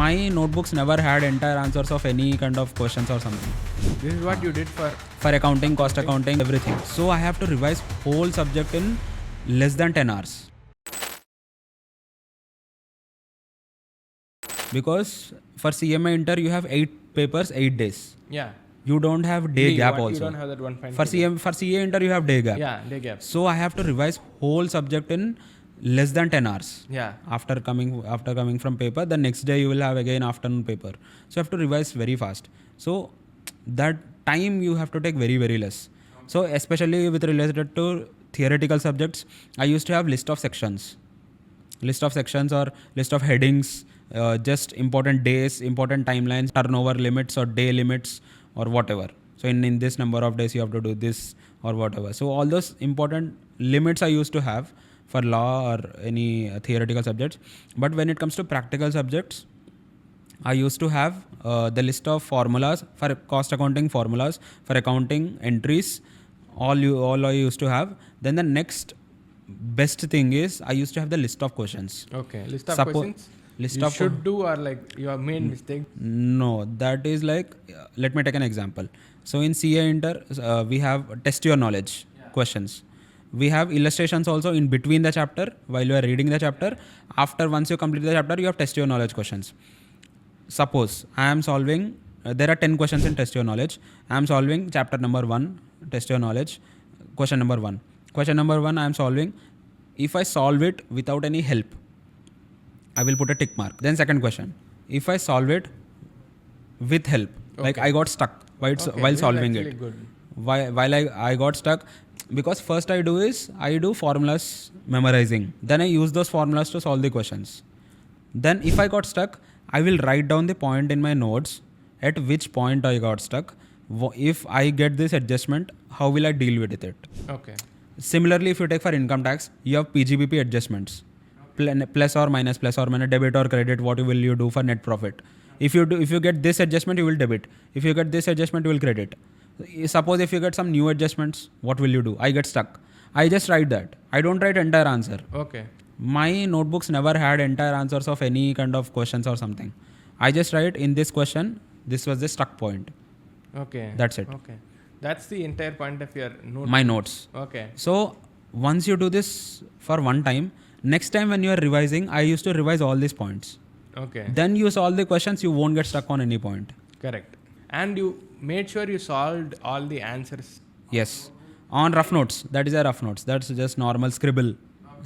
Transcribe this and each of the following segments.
My notebooks never had entire answers of any kind of questions or something. This is what you did for Accounting, cost accounting, everything. So I have to revise whole subject in less than 10 hours. Because for CMA Inter you have 8 papers, 8 days. Yeah. You don't have day gap also. You don't have that 1.5. For CA Inter you have day gap. Yeah, day gap. So I have to revise whole subject in less than 10 hours. Yeah. After coming from paper, the next day you will have again afternoon paper. So you have to revise very fast. So that time you have to take very, very less. So especially with related to theoretical subjects, I used to have list of sections or list of headings, just important days, important timelines, turnover limits or day limits or whatever. So in this number of days you have to do this or whatever. So all those important limits I used to have for law or any theoretical subjects. But when it comes to practical subjects, I used to have the list of formulas for cost accounting, formulas for accounting entries. All I used to have. Then the next best thing is I used to have the list of questions. Okay. List of questions you should do, or like you have made mistake? No, that is like, let me take an example. So in CA Inter, we have test your knowledge questions. We have illustrations also in between the chapter while you are reading the chapter. Once you complete the chapter, you have test your knowledge questions. Suppose I am solving, there are 10 questions in test your knowledge. I am solving chapter number 1, test your knowledge, question number 1. Question number 1 I am solving. If I solve it without any help, I will put a tick mark. Then second question, if I solve it with help, like I got stuck while solving it. Good. While I got stuck, because first I do formulas memorizing. Then I use those formulas to solve the questions. Then if I got stuck, I will write down the point in my notes at which point I got stuck. If I get this adjustment, how will I deal with it? Okay. Similarly, if you take for income tax, you have PGBP adjustments. Plus or minus, debit or credit, what will you do for net profit? If you get this adjustment, you will debit. If you get this adjustment, you will credit. Suppose if you get some new adjustments, what will you do? I get stuck. I just write that. I don't write entire answer. Okay. My notebooks never had entire answers of any kind of questions or something. I just write in this question, this was the stuck point. Okay. That's it. Okay. That's the entire point of your note. My notes. Okay. So once you do this for one time, next time when you are revising, I used to revise all these points. Okay. Then you solve the questions, you won't get stuck on any point. Correct. And you made sure you solved all the answers. Yes. On rough notes. That is a rough notes. That's just normal scribble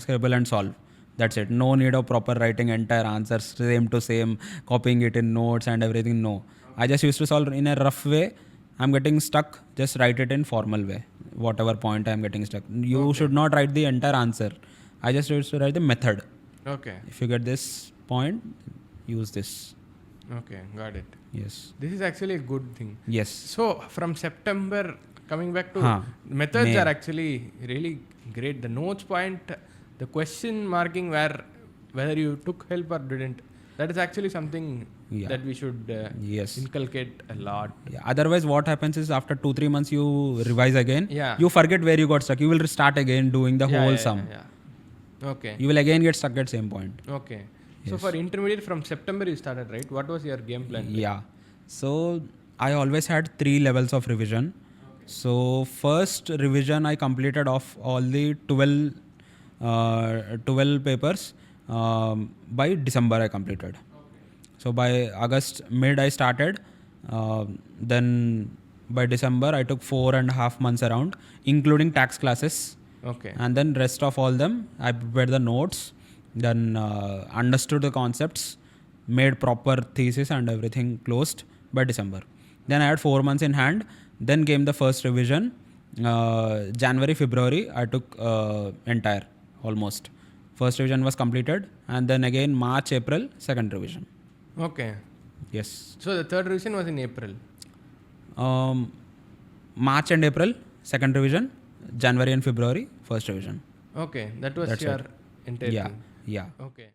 and solve. That's it. No need of proper writing entire answers same to same, copying it in notes and everything. No. I just used to solve in a rough way. I'm getting stuck. Just write it in formal way. Whatever point I'm getting stuck. You should not write the entire answer. I just used to write the method. Okay. If you get this point, use this. Okay, got it. Yes. This is actually a good thing. Yes. So from September, coming back to methods are actually really great. The notes point, the question marking whether you took help or didn't, that is actually something that we should inculcate a lot. Yeah. Otherwise, what happens is after 2-3 months you revise again. Yeah. You forget where you got stuck. You will start again doing the whole sum. Yeah. Okay. You will again get stuck at same point. Okay. So for intermediate from September you started, right? What was your game plan? Yeah. So I always had 3 levels of revision. Okay. So first revision I completed of all the 12 papers. By December I completed. Okay. So by August mid I started. Then by December I took 4.5 months around, including tax classes. Okay. And then rest of all them, I prepared the notes, then understood the concepts, made proper thesis and everything closed by December. Then I had 4 months in hand. Then came the first revision. January, February, I took entire almost. First revision was completed. And then again March, April, second revision. Okay. Yes. So the third revision was in April. March and April, second revision. January and February, first revision. Okay. That was That's your it. entire thing. Yeah. Okay.